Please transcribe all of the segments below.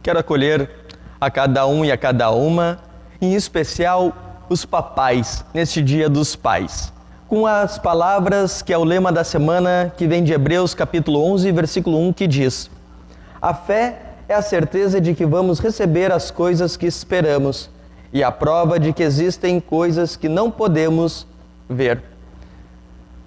quero acolher a cada um e a cada uma, em especial os papais, neste Dia dos Pais, com as palavras que é o lema da semana, que vem de Hebreus capítulo 11, versículo 1, que diz: a fé é a certeza de que vamos receber as coisas que esperamos e a prova de que existem coisas que não podemos ver.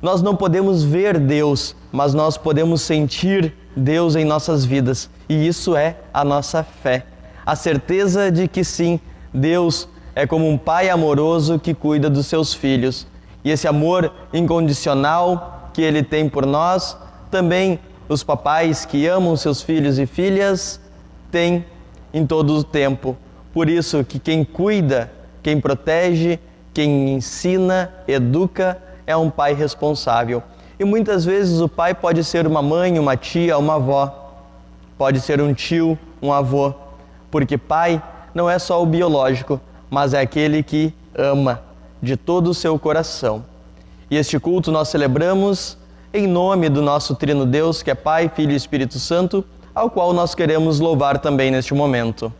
Nós não podemos ver Deus, mas nós podemos sentir Deus em nossas vidas, e isso é a nossa fé. A certeza de que sim, Deus é como um pai amoroso que cuida dos seus filhos. E esse amor incondicional que Ele tem por nós, também os papais que amam seus filhos e filhas têm em todo o tempo. Por isso que quem cuida, quem protege, quem ensina, educa, é um pai responsável. E muitas vezes o pai pode ser uma mãe, uma tia, uma avó. Pode ser um tio, um avô. Porque pai não é só o biológico, mas é aquele que ama de todo o seu coração. E este culto nós celebramos em nome do nosso Trino Deus, que é Pai, Filho e Espírito Santo, ao qual nós queremos louvar também neste momento.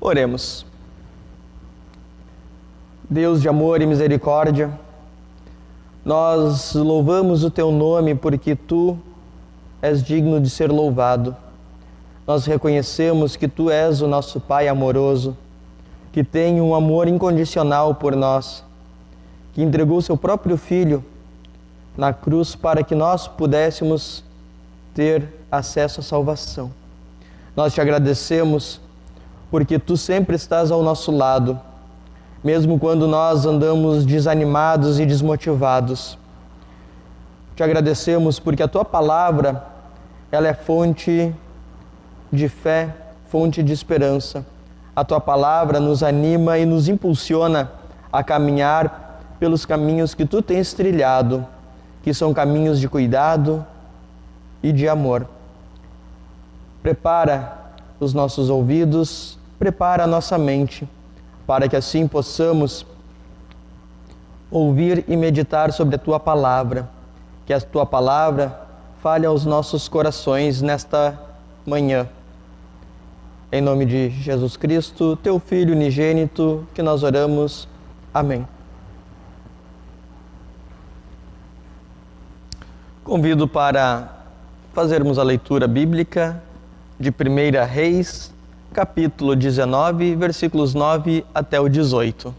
Oremos. Deus de amor e misericórdia, nós louvamos o Teu nome porque Tu és digno de ser louvado. Nós reconhecemos que Tu és o nosso Pai amoroso, que tem um amor incondicional por nós, que entregou Seu próprio Filho na cruz para que nós pudéssemos ter acesso à salvação. Nós Te agradecemos porque Tu sempre estás ao nosso lado, mesmo quando nós andamos desanimados e desmotivados. Te agradecemos porque a Tua palavra, ela é fonte de fé, fonte de esperança. A tua palavra nos anima e nos impulsiona a caminhar pelos caminhos que tu tens trilhado, que são caminhos de cuidado e de amor. Prepara os nossos ouvidos, prepara a nossa mente, para que assim possamos ouvir e meditar sobre a tua palavra. Que a tua palavra fale aos nossos corações nesta manhã. Em nome de Jesus Cristo, teu Filho unigênito, que nós oramos. Amém. Convido para fazermos a leitura bíblica de 1 Reis, capítulo 19, versículos 9 até o 18.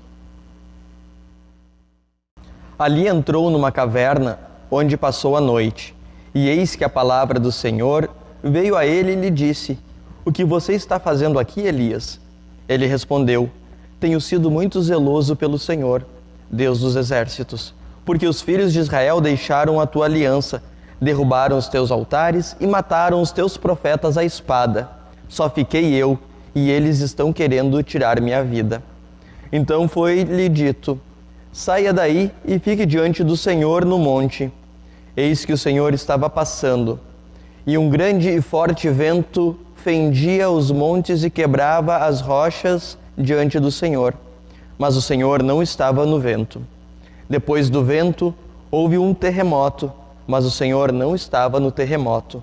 Ali entrou numa caverna, onde passou a noite, e eis que a palavra do Senhor veio a ele e lhe disse: O que você está fazendo aqui, Elias? Ele respondeu: Tenho sido muito zeloso pelo Senhor, Deus dos exércitos, porque os filhos de Israel deixaram a tua aliança, derrubaram os teus altares e mataram os teus profetas à espada. Só fiquei eu, e eles estão querendo tirar minha vida. Então foi-lhe dito: Saia daí e fique diante do Senhor no monte. Eis que o Senhor estava passando, e um grande e forte vento fendia os montes e quebrava as rochas diante do Senhor. Mas o Senhor não estava no vento. Depois do vento, houve um terremoto, mas o Senhor não estava no terremoto.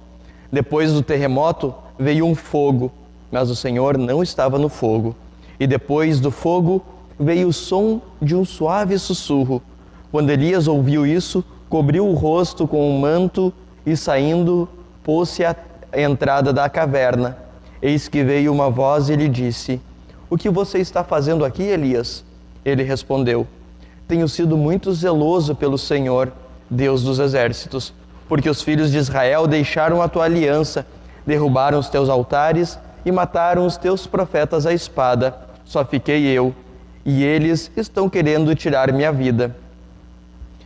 Depois do terremoto, veio um fogo, mas o Senhor não estava no fogo. E depois do fogo, veio o som de um suave sussurro. Quando Elias ouviu isso, cobriu o rosto com um manto e, saindo, pôs-se à entrada da caverna. Eis que veio uma voz e lhe disse: O que você está fazendo aqui, Elias? Ele respondeu: Tenho sido muito zeloso pelo Senhor, Deus dos exércitos, porque os filhos de Israel deixaram a tua aliança, derrubaram os teus altares e mataram os teus profetas à espada. Só fiquei eu, e eles estão querendo tirar minha vida.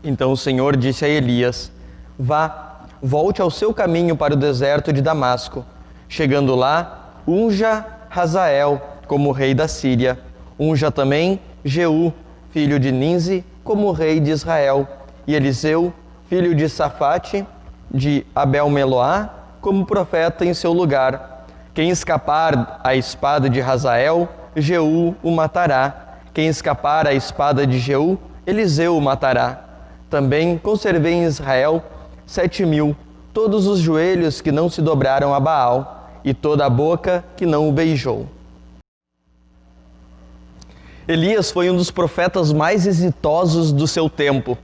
Então o Senhor disse a Elias: Vá, volte ao seu caminho para o deserto de Damasco. Chegando lá, unja Hazael como rei da Síria. Unja também Jeú, filho de Ninzi, como rei de Israel. E Eliseu, filho de Safate, de Abel-Meloá, como profeta em seu lugar. Quem escapar à espada de Hazael, Jeú o matará. Quem escapar à espada de Jeú, Eliseu o matará. Também conservei em Israel 7.000, todos os joelhos que não se dobraram a Baal, e toda a boca que não o beijou. Elias foi um dos profetas mais exitosos do seu tempo.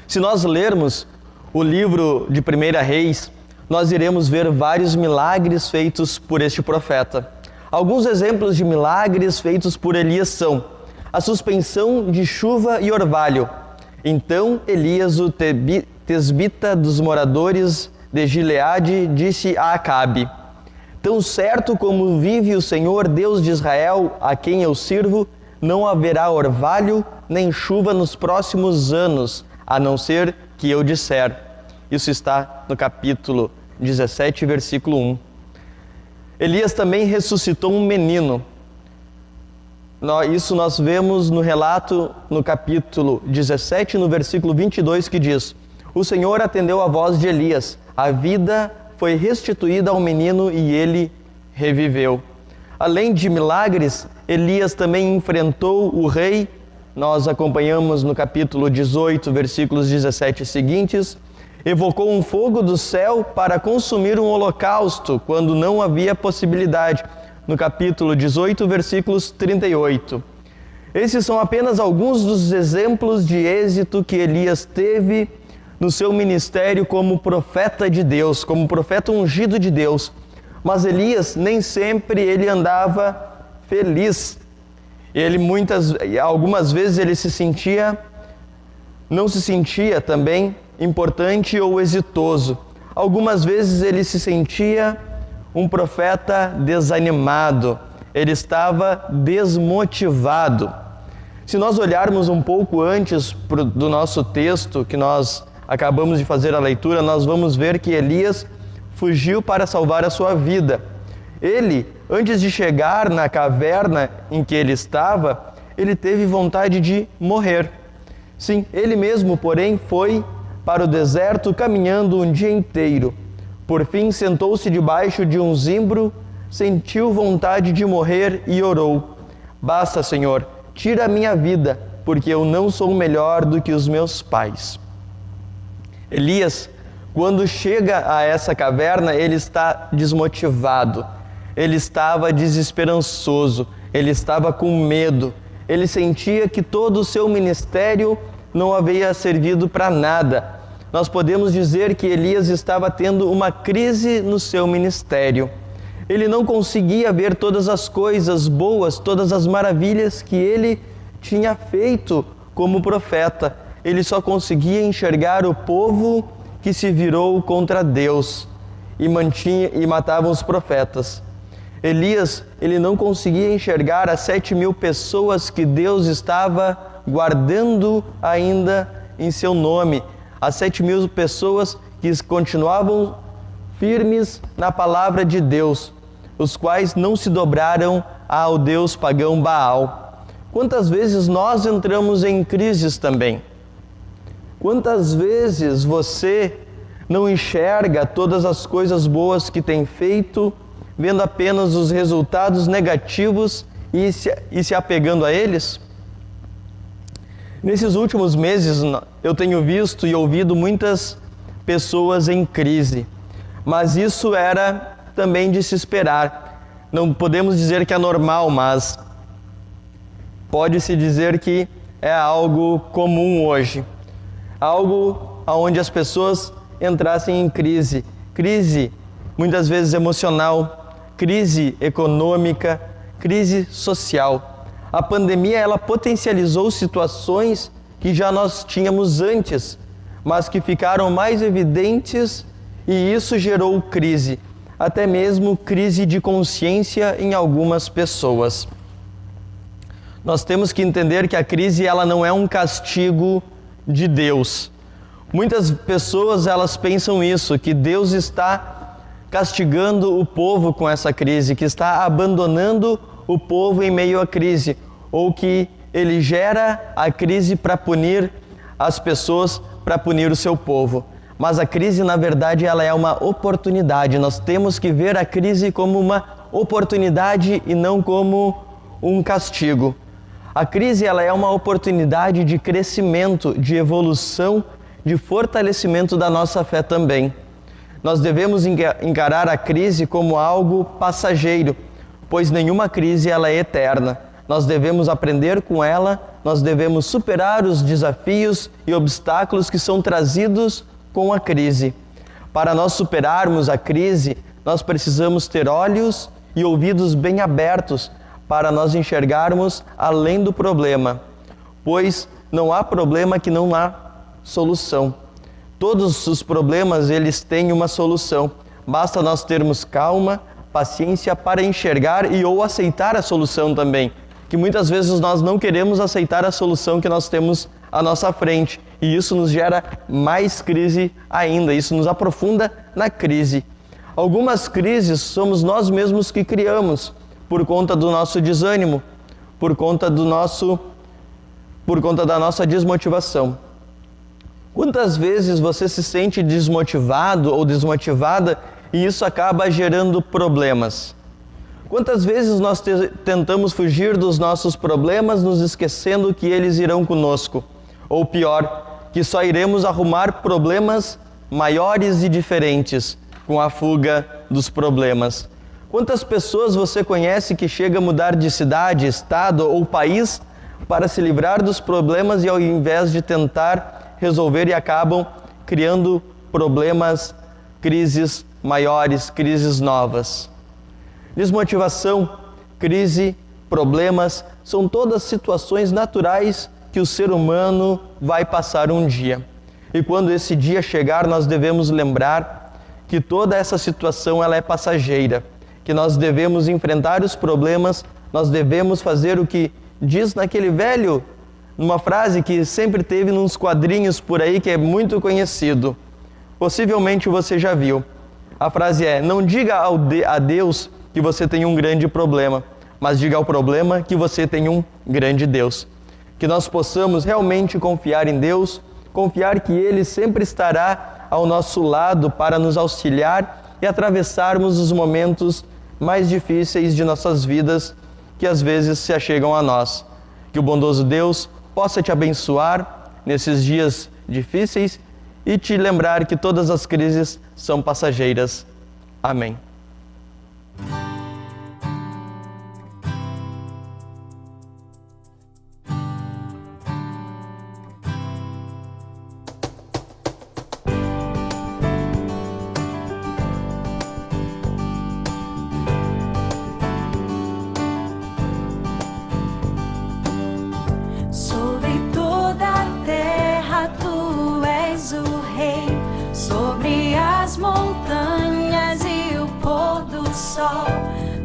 Se nós lermos o livro de 1 Reis, nós iremos ver vários milagres feitos por este profeta. Alguns exemplos de milagres feitos por Elias são a suspensão de chuva e orvalho. Então Elias, o tesbita dos moradores de Gileade, disse a Acabe: Tão certo como vive o Senhor, Deus de Israel, a quem eu sirvo, não haverá orvalho nem chuva nos próximos anos, a não ser que eu disser. Isso está no capítulo 17, versículo 1. Elias também ressuscitou um menino. Isso nós vemos no relato no capítulo 17, no versículo 22, que diz: O Senhor atendeu a voz de Elias, a vida foi restituída ao menino e ele reviveu. Além de milagres, Elias também enfrentou o rei. Nós acompanhamos no capítulo 18, versículos 17 e seguintes. Evocou um fogo do céu para consumir um holocausto, quando não havia possibilidade. No capítulo 18, versículos 38. Esses são apenas alguns dos exemplos de êxito que Elias teve no seu ministério como profeta de Deus, como profeta ungido de Deus. Mas Elias, nem sempre ele andava feliz. Algumas vezes ele não se sentia também importante ou exitoso. Algumas vezes ele se sentia um profeta desanimado, ele estava desmotivado. Se nós olharmos um pouco antes do nosso texto, que nós acabamos de fazer a leitura, nós vamos ver que Elias fugiu para salvar a sua vida. Ele antes de chegar na caverna em que ele estava, ele teve vontade de morrer. Sim, ele mesmo, porém, foi para o deserto caminhando um dia inteiro. Por fim, sentou-se debaixo de um zimbro, sentiu vontade de morrer e orou: Basta, Senhor, tira a minha vida, porque eu não sou melhor do que os meus pais. Elias, quando chega a essa caverna, ele está desmotivado, ele estava desesperançoso, ele estava com medo, ele sentia que todo o seu ministério não havia servido para nada. Nós podemos dizer que Elias estava tendo uma crise no seu ministério. Ele não conseguia ver todas as coisas boas, todas as maravilhas que ele tinha feito como profeta. Ele só conseguia enxergar o povo que se virou contra Deus e matava os profetas. Elias, ele não conseguia enxergar as 7.000 pessoas que Deus estava guardando ainda em seu nome. As 7.000 pessoas que continuavam firmes na palavra de Deus, os quais não se dobraram ao Deus pagão Baal. Quantas vezes nós entramos em crises também? Quantas vezes você não enxerga todas as coisas boas que tem feito, vendo apenas os resultados negativos e se apegando a eles? Nesses últimos meses, eu tenho visto e ouvido muitas pessoas em crise, mas isso era também de se esperar. Não podemos dizer que é normal, mas pode-se dizer que é algo comum hoje. Algo onde as pessoas entrassem em crise. Crise, muitas vezes emocional, crise econômica, crise social. A pandemia, ela potencializou situações que já nós tínhamos antes, mas que ficaram mais evidentes, e isso gerou crise, até mesmo crise de consciência em algumas pessoas. Nós temos que entender que a crise, ela não é um castigo de Deus. Muitas pessoas, elas pensam isso, que Deus está castigando o povo com essa crise, que está abandonando o povo em meio à crise, ou que ele gera a crise para punir as pessoas, para punir o seu povo. Mas a crise, na verdade, ela é uma oportunidade. Nós temos que ver a crise como uma oportunidade e não como um castigo. A crise, ela é uma oportunidade de crescimento, de evolução, de fortalecimento da nossa fé também. Nós devemos encarar a crise como algo passageiro, pois nenhuma crise ela é eterna. Nós devemos aprender com ela, nós devemos superar os desafios e obstáculos que são trazidos com a crise. Para nós superarmos a crise, nós precisamos ter olhos e ouvidos bem abertos para nós enxergarmos além do problema, pois não há problema que não há solução. Todos os problemas, eles têm uma solução. Basta nós termos calma, paciência para enxergar e ou aceitar a solução também. Que muitas vezes nós não queremos aceitar a solução que nós temos à nossa frente. E isso nos gera mais crise ainda, isso nos aprofunda na crise. Algumas crises somos nós mesmos que criamos, por conta do nosso desânimo, por conta da nossa desmotivação. Quantas vezes você se sente desmotivado ou desmotivada e isso acaba gerando problemas? Quantas vezes nós tentamos fugir dos nossos problemas, nos esquecendo que eles irão conosco? Ou pior, que só iremos arrumar problemas maiores e diferentes com a fuga dos problemas. Quantas pessoas você conhece que chega a mudar de cidade, estado ou país para se livrar dos problemas e ao invés de tentar resolver e acabam criando problemas, crises maiores, crises novas? Desmotivação, crise, problemas, são todas situações naturais que o ser humano vai passar um dia. E quando esse dia chegar, nós devemos lembrar que toda essa situação ela é passageira, que nós devemos enfrentar os problemas, nós devemos fazer o que diz naquele velho, numa frase que sempre teve nos quadrinhos por aí, que é muito conhecido. Possivelmente você já viu. A frase é: não diga a Deus que você tem um grande problema, mas diga ao problema que você tem um grande Deus. Que nós possamos realmente confiar em Deus, confiar que Ele sempre estará ao nosso lado para nos auxiliar e atravessarmos os momentos mais difíceis de nossas vidas que às vezes se achegam a nós. Que o bondoso Deus possa te abençoar nesses dias difíceis e te lembrar que todas as crises são passageiras. Amém.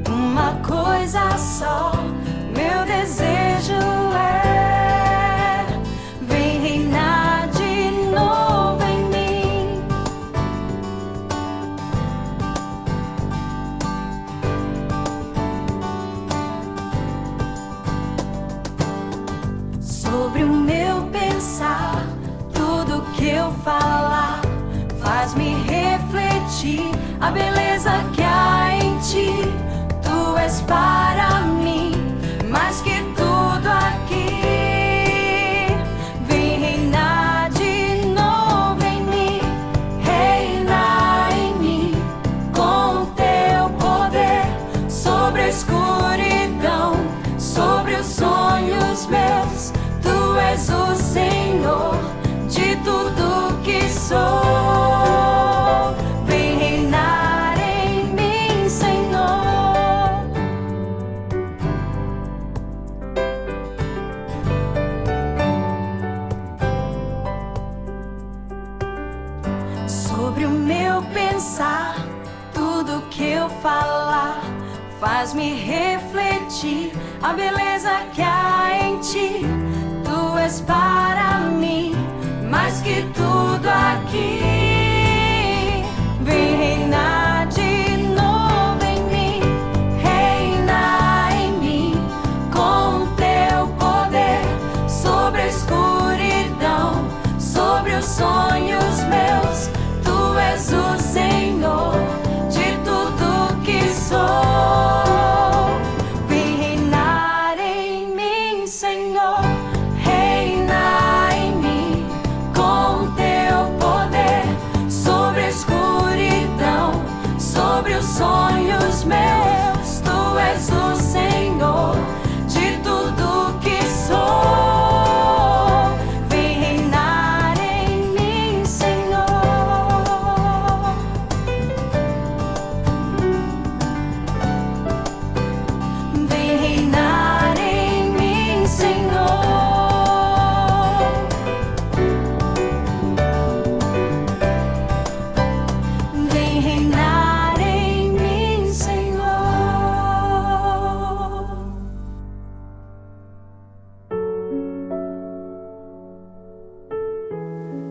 Uma coisa só, meu desejo é: vem reinar de novo em mim. Sobre o meu pensar, tudo que eu falar faz-me refletir a beleza que há em ti. Tu és para mim mais que tudo aqui. Vem reinar de novo em mim, reinar em mim com teu poder sobre a escuridão, sobre os sonhos meus. Tu és o Senhor de tudo que sou. Sobre o meu pensar, tudo que eu falar faz-me refletir a beleza que há em ti. Tu és para mim mais que tudo aqui. Vem reinar de novo em mim, reinar em mim com teu poder sobre a escuridão, sobre os sonhos meus. Tu és o Senhor de tudo que sou. Vem reinar em mim, Senhor, reinar em mim com teu poder sobre a escuridão, sobre os sonhos meus. Tu és o Senhor de tudo que sou.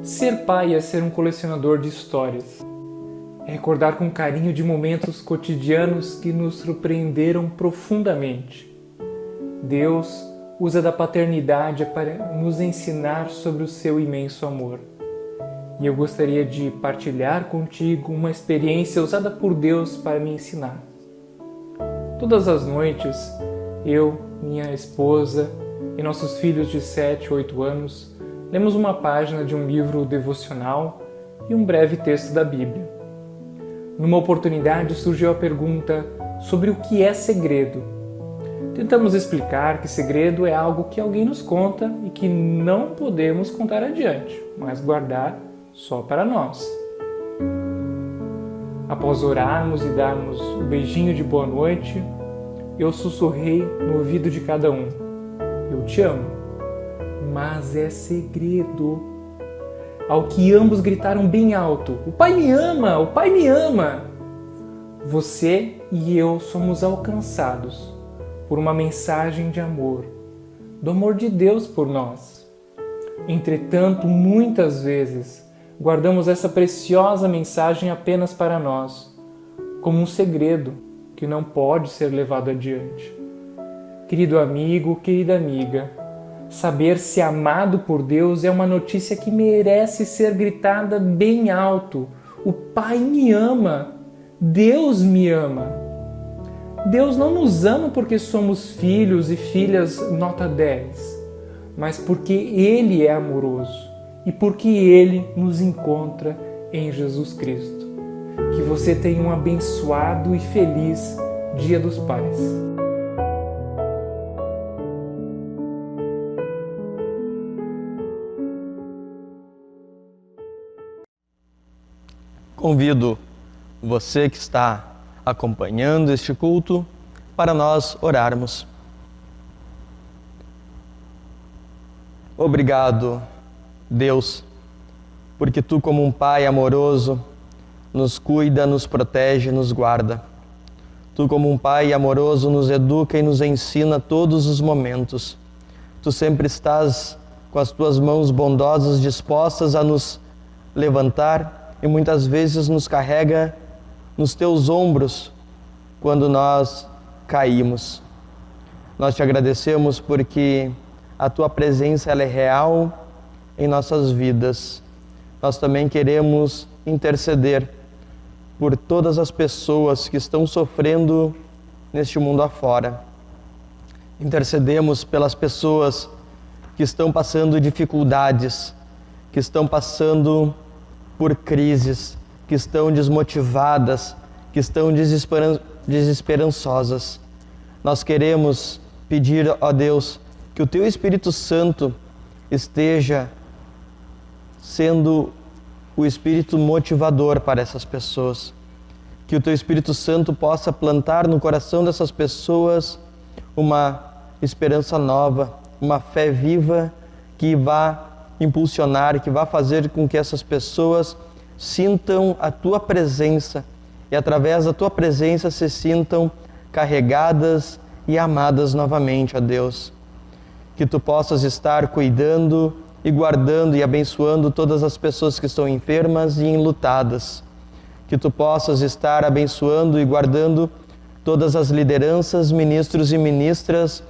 Ser pai é ser um colecionador de histórias. É recordar com carinho de momentos cotidianos que nos surpreenderam profundamente. Deus usa da paternidade para nos ensinar sobre o seu imenso amor. E eu gostaria de partilhar contigo uma experiência usada por Deus para me ensinar. Todas as noites, eu, minha esposa e nossos filhos de 7 ou 8 anos lemos uma página de um livro devocional e um breve texto da Bíblia. Numa oportunidade surgiu a pergunta sobre o que é segredo. Tentamos explicar que segredo é algo que alguém nos conta e que não podemos contar adiante, mas guardar só para nós. Após orarmos e darmos o beijinho de boa noite, eu sussurrei no ouvido de cada um: eu te amo. Mas é segredo. Ao que ambos gritaram bem alto: o Pai me ama! O Pai me ama! Você e eu somos alcançados por uma mensagem de amor, do amor de Deus por nós. Entretanto, muitas vezes, guardamos essa preciosa mensagem apenas para nós, como um segredo que não pode ser levado adiante. Querido amigo, querida amiga, saber-se amado por Deus é uma notícia que merece ser gritada bem alto. O Pai me ama, Deus me ama. Deus não nos ama porque somos filhos e filhas nota 10, mas porque Ele é amoroso e porque Ele nos encontra em Jesus Cristo. Que você tenha um abençoado e feliz Dia dos Pais. Convido você que está acompanhando este culto para nós orarmos. Obrigado, Deus, porque Tu, como um Pai amoroso, nos cuida, nos protege, nos guarda. Tu, como um Pai amoroso, nos educa e nos ensina todos os momentos. Tu sempre estás com as Tuas mãos bondosas dispostas a nos levantar e muitas vezes nos carrega nos Teus ombros quando nós caímos. Nós Te agradecemos porque a Tua presença ela é real em nossas vidas. Nós também queremos interceder por todas as pessoas que estão sofrendo neste mundo afora. Intercedemos pelas pessoas que estão passando dificuldades, que estão passando por crises, que estão desmotivadas, que estão desesperançosas. Nós queremos pedir, ó Deus, que o Teu Espírito Santo esteja sendo o Espírito motivador para essas pessoas. Que o Teu Espírito Santo possa plantar no coração dessas pessoas uma esperança nova, uma fé viva que vá impulsionar, que vá fazer com que essas pessoas sintam a Tua presença e através da Tua presença se sintam carregadas e amadas novamente, ó Deus. Que Tu possas estar cuidando e guardando e abençoando todas as pessoas que estão enfermas e enlutadas. Que Tu possas estar abençoando e guardando todas as lideranças, ministros e ministras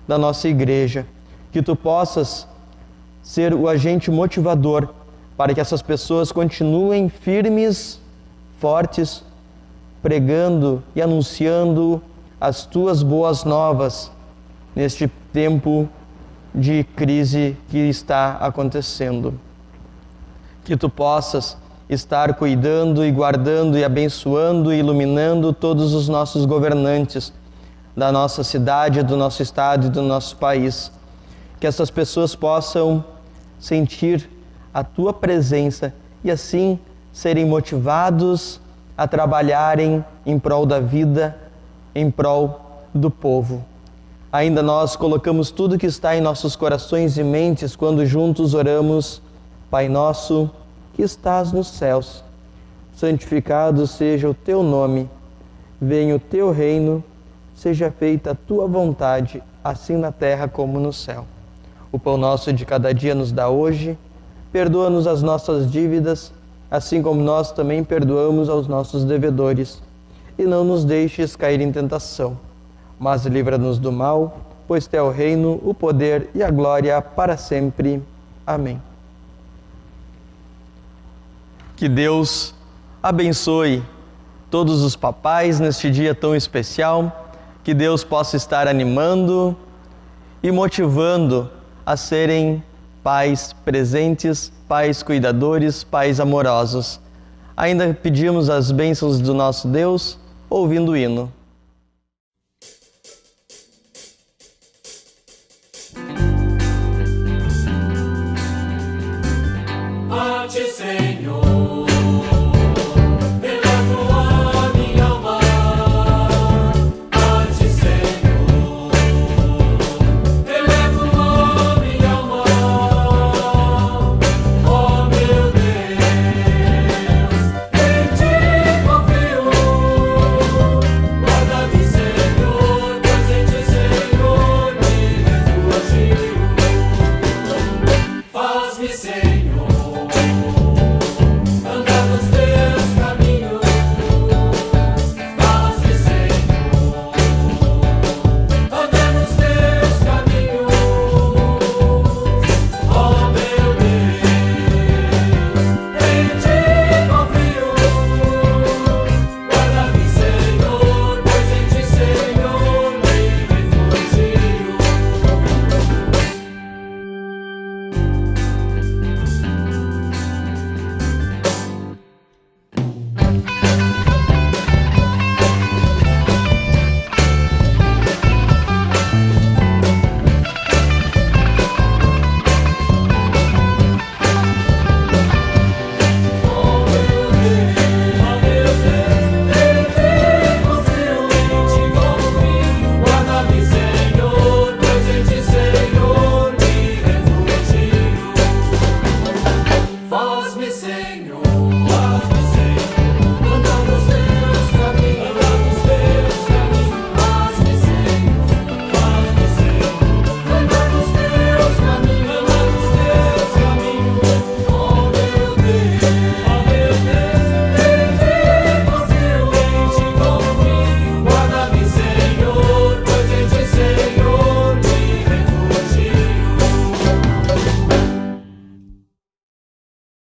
da nossa igreja. Que Tu possas ser o agente motivador para que essas pessoas continuem firmes, fortes, pregando e anunciando as Tuas boas novas neste tempo de crise que está acontecendo. Que Tu possas estar cuidando e guardando e abençoando e iluminando todos os nossos governantes da nossa cidade, do nosso estado e do nosso país. Que essas pessoas possam sentir a Tua presença e assim serem motivados a trabalharem em prol da vida, em prol do povo. Ainda nós colocamos tudo que está em nossos corações e mentes quando juntos oramos: Pai nosso que estás nos céus, santificado seja o Teu nome, venha o Teu reino, seja feita a Tua vontade, assim na terra como no céu. O pão nosso de cada dia nos dá hoje, perdoa-nos as nossas dívidas, assim como nós também perdoamos aos nossos devedores. E não nos deixes cair em tentação, mas livra-nos do mal, pois Teu é o reino, o poder e a glória para sempre. Amém. Que Deus abençoe todos os papais neste dia tão especial, que Deus possa estar animando e motivando a serem pais presentes, pais cuidadores, pais amorosos. Ainda pedimos as bênçãos do nosso Deus, ouvindo o hino. A Ti, Senhor.